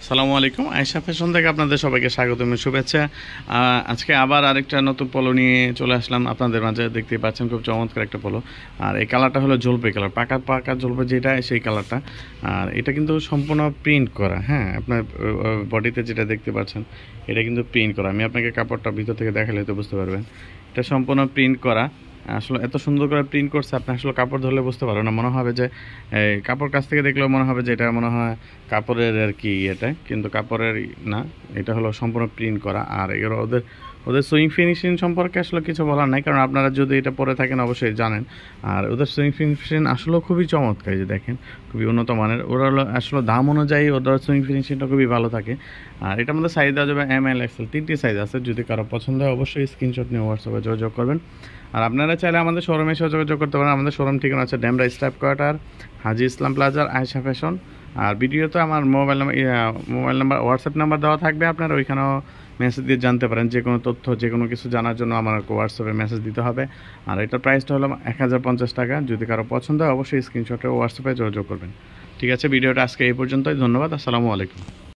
আসসালামু আলাইকুম। আয়েশা ফ্যাশন থেকে আপনাদের সবাইকে স্বাগত এবং শুভেচ্ছা। আজকে আবার আরেকটা নতুন পলো নিয়ে চলে আসলাম আপনাদের মাঝে। দেখতেই পাচ্ছেন খুব চমৎকার একটা পলো। আর এই কালারটা হলো জলপাই কালার, পাকা পাকা জলপাই যেটা সেই কালারটা। আর এটা কিন্তু সম্পূর্ণ প্রিন্ট করা, হ্যাঁ, আপনার বডিতে যেটা দেখতে পাচ্ছেন এটা কিন্তু প্রিন্ট করা। আমি আপনাকে কাপড়টা ভিতর থেকে দেখালে তো বুঝতে পারবেন এটা সম্পূর্ণ প্রিন্ট করা। আসলে এত সুন্দর করে প্রিন্ট করছে, আপনি আসলে কাপড় ধরলে বুঝতে পারবেন না, মনে হবে যে কাপড় কাছ থেকে দেখলেও মনে হবে যে এটা মনে হয় কাপড়ের আর কি, এটা কিন্তু কাপড়ের না, এটা হলো সম্পূর্ণ প্রিন্ট করা। আর এগুলো ওদের ওদের সুইং ফিনিশিং সম্পর্কে আসলে কিছু বলার নাই, কারণ আপনারা যদি এটা পরে থাকেন অবশ্যই জানেন। আর ওদের সুইং ফিনিশিং আসলেও খুবই চমৎকার, যে দেখেন খুবই উন্নত মানের। ওরা হলো আসলে দাম অনুযায়ী ওদের সুইং ফিনিশিংটা খুবই ভালো থাকে। আর এটার মধ্যে সাইজ দেওয়া যাবে এম এল এক্সেল, তিনটি সাইজ আছে। যদি কারো পছন্দ হয় অবশ্যই স্ক্রিনশট নিয়ে হোয়াটসঅ্যাপে যোগাযোগ করবেন। আর আপনারা চাইলে আমাদের শোরুমে এসে যোগাযোগ করতে পারেন। আমাদের শোরুম ঠিকানা আছে ডেমরা স্টাফ কোয়ার্টার, হাজি ইসলাম প্লাজার, আয়েশা ফ্যাশন। আর ভিডিওতে আমার মোবাইল নাম্বার হোয়াটসঅ্যাপ নাম্বার দেওয়া থাকবে, আপনারা ওইখানেও মেসেজ দিয়ে জানতে পারেন। যে কোনো তথ্য যে কোনো কিছু জানার জন্য আমার হোয়াটসঅ্যাপে মেসেজ দিতে হবে। আর এটার প্রাইসটা হলো 1050 টাকা। যদি কারো পছন্দ হয় অবশ্যই স্ক্রিনশটে হোয়াটসঅ্যাপে যোগাযোগ করবেন। ঠিক আছে, ভিডিওটা আজকে এই পর্যন্তই। ধন্যবাদ। আসসালামু আলাইকুম।